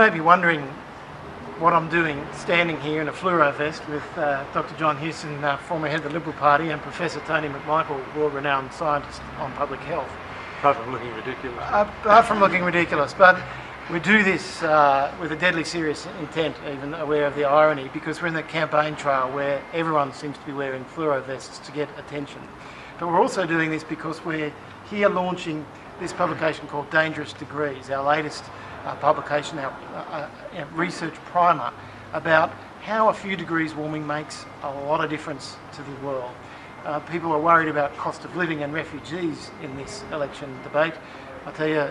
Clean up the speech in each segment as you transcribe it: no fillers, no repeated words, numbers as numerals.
may be wondering what I'm doing standing here in a fluoro vest with Dr. John Hewson, former head of the Liberal Party, and Professor Tony McMichael, world-renowned scientist on public health. Apart from looking ridiculous. Apart from looking ridiculous, but we do this with a deadly serious intent, even aware of the irony, because we're in the campaign trail where everyone seems to be wearing fluoro vests to get attention. But we're also doing this because we're here launching this publication called Dangerous Degrees, our latest publication, our research primer about how a few degrees warming makes a lot of difference to the world. People are worried about cost of living and refugees in this election debate. I tell you,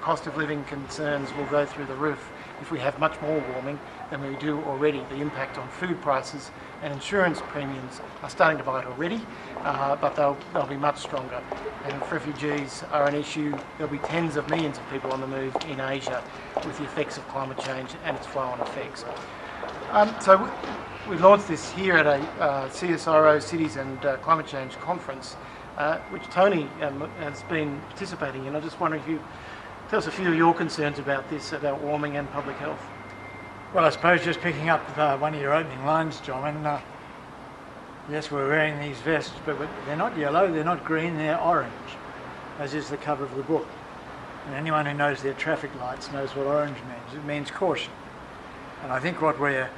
cost of living concerns will go through the roof if we have much more warming than we do already. The impact on food prices and insurance premiums are starting to bite already, but they'll be much stronger. And if refugees are an issue, there'll be tens of millions of people on the move in Asia with the effects of climate change and its flow-on effects. So we launched this here at a CSIRO Cities and Climate Change Conference, which Tony has been participating in. I just wonder if you tell us a few of your concerns about this, about warming and public health. Well, I suppose just picking up one of your opening lines, John, and yes, we're wearing these vests, but they're not yellow, they're not green, they're orange, as is the cover of the book. And anyone who knows their traffic lights knows what orange means. It means caution. And I think what we're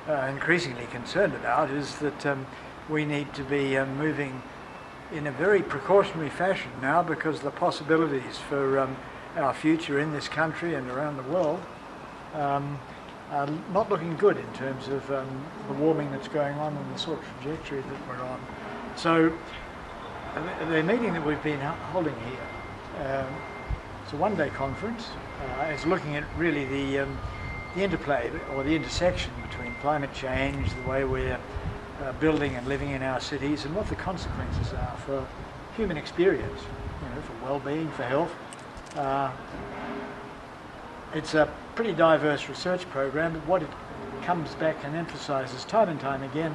increasingly concerned about is that we need to be moving in a very precautionary fashion now, because the possibilities for our future in this country and around the world are not looking good in terms of the warming that's going on and the sort of trajectory that we're on. So the meeting that we've been holding here, it's a one-day conference. It's looking at really the interplay or the intersection between climate change, the way we're building and living in our cities, and what the consequences are for human experience, for well-being, for health. It's a pretty diverse research program, but what it comes back and emphasises time and time again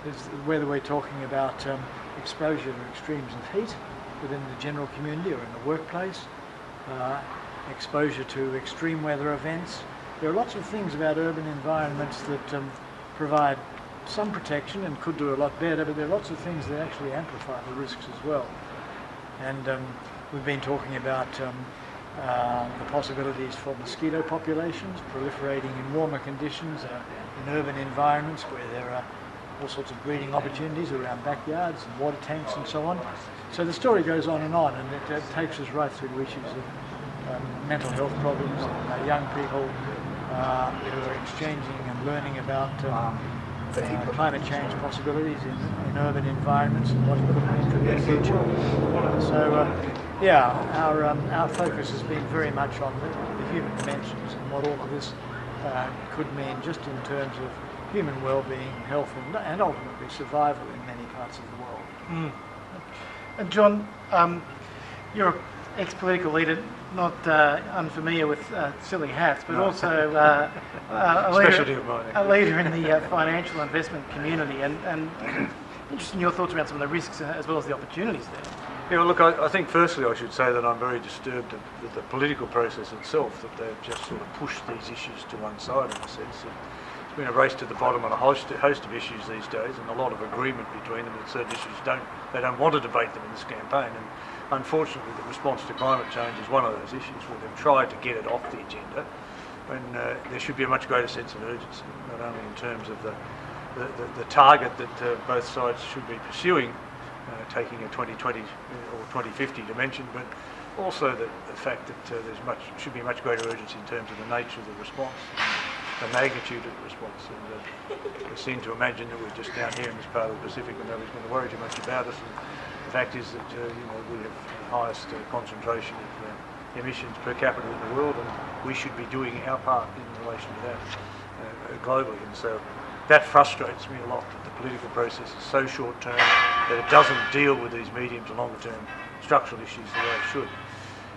is whether we're talking about exposure to extremes of heat within the general community or in the workplace, exposure to extreme weather events. There are lots of things about urban environments that provide some protection and could do a lot better, but there are lots of things that actually amplify the risks as well. And we've been talking about the possibilities for mosquito populations proliferating in warmer conditions in urban environments where there are all sorts of breeding opportunities around backyards and water tanks and so on. So the story goes on, and it takes us right through to issues of mental health problems, young people who are exchanging and learning about climate change possibilities in urban environments and what it could mean for their future. So our focus has been very much on the human dimensions and what all of this could mean just in terms of human well-being, health and ultimately survival in many parts of the world. Mm. And John, you're an ex-political leader, not unfamiliar with silly hats, but also a leader in the financial investment community, and interested in your thoughts around some of the risks as well as the opportunities there. Yeah, well, look, I think firstly I should say that I'm very disturbed at the political process itself, that they've just sort of pushed these issues to one side in a sense. It's been a race to the bottom on a host of issues these days, and a lot of agreement between them that certain issues they don't want to debate them in this campaign. And unfortunately, the response to climate change is one of those issues where they've tried to get it off the agenda, when there should be a much greater sense of urgency, not only in terms of the target that both sides should be pursuing, taking a 2020 or 2050 dimension, but also the fact that there should be much greater urgency in terms of the nature of the response, the magnitude of the response. And we seem to imagine that we're just down here in this part of the Pacific and nobody's going to worry too much about us. And the fact is that we have the highest concentration of emissions per capita in the world, and we should be doing our part in relation to that globally. And so that frustrates me a lot, that the political process is so short-term that it doesn't deal with these medium to longer-term structural issues the way it should.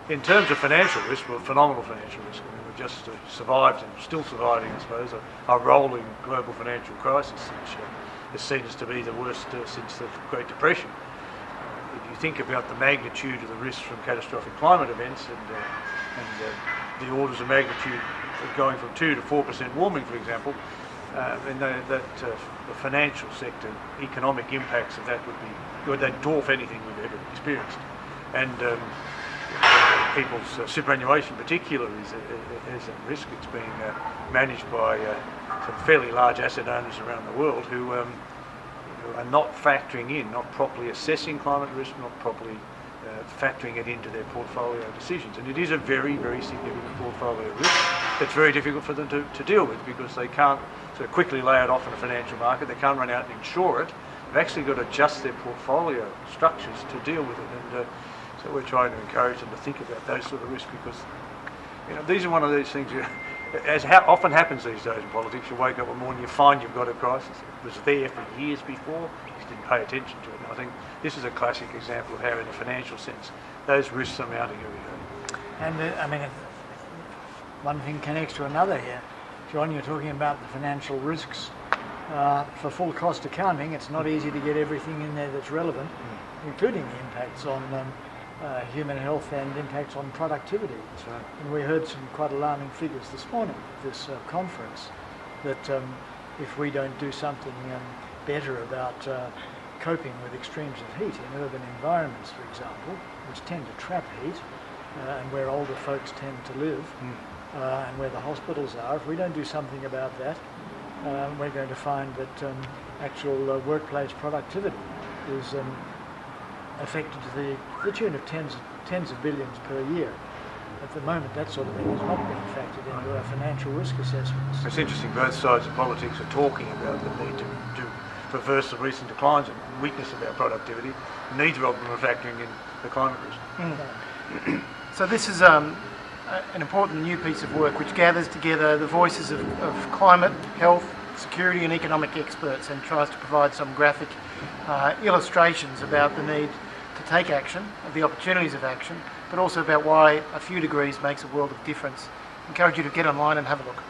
In terms of financial risk, well, phenomenal financial risk. I mean, we've just survived and still surviving, I suppose, a rolling global financial crisis, which is seen as to be the worst since the Great Depression. If you think about the magnitude of the risks from catastrophic climate events and the orders of magnitude going from 2 to 4% warming, for example, then the financial sector, economic impacts of that they'd dwarf anything we've ever experienced. And people's superannuation in particular is at risk. It's being managed by some fairly large asset owners around the world who are not factoring in, not properly assessing climate risk, not properly factoring it into their portfolio decisions. And it is a very, very significant portfolio risk that's very difficult for them to deal with, because they can't sort of quickly lay it off in a financial market. They can't run out and insure it. They've actually got to adjust their portfolio structures to deal with it. And so we're trying to encourage them to think about those sort of risks, because these are one of these things, often happens these days in politics. You wake up one morning, you find you've got a crisis. It was there for years before, you just didn't pay attention to it. And I think this is a classic example of how, in a financial sense, those risks are mounting every day. And one thing connects to another here. John, you're talking about the financial risks. For full cost accounting, it's not easy to get everything in there that's relevant, including the impacts on human health and impacts on productivity. Right. And we heard some quite alarming figures this morning at this conference, that if we don't do something better about coping with extremes of heat in urban environments, for example, which tend to trap heat, and where older folks tend to live, and where the hospitals are, if we don't do something about that, we're going to find that actual workplace productivity is affected to the tune of tens of billions per year. At the moment, that sort of thing is not being factored into our financial risk assessments. It's interesting, both sides of politics are talking about the need to reverse the recent declines and weakness of our productivity. Neither of them are factoring in the climate risk. So this is an important new piece of work which gathers together the voices of climate, health, security and economic experts, and tries to provide some graphic illustrations about the need to take action, the opportunities of action, but also about why a few degrees makes a world of difference. I encourage you to get online and have a look.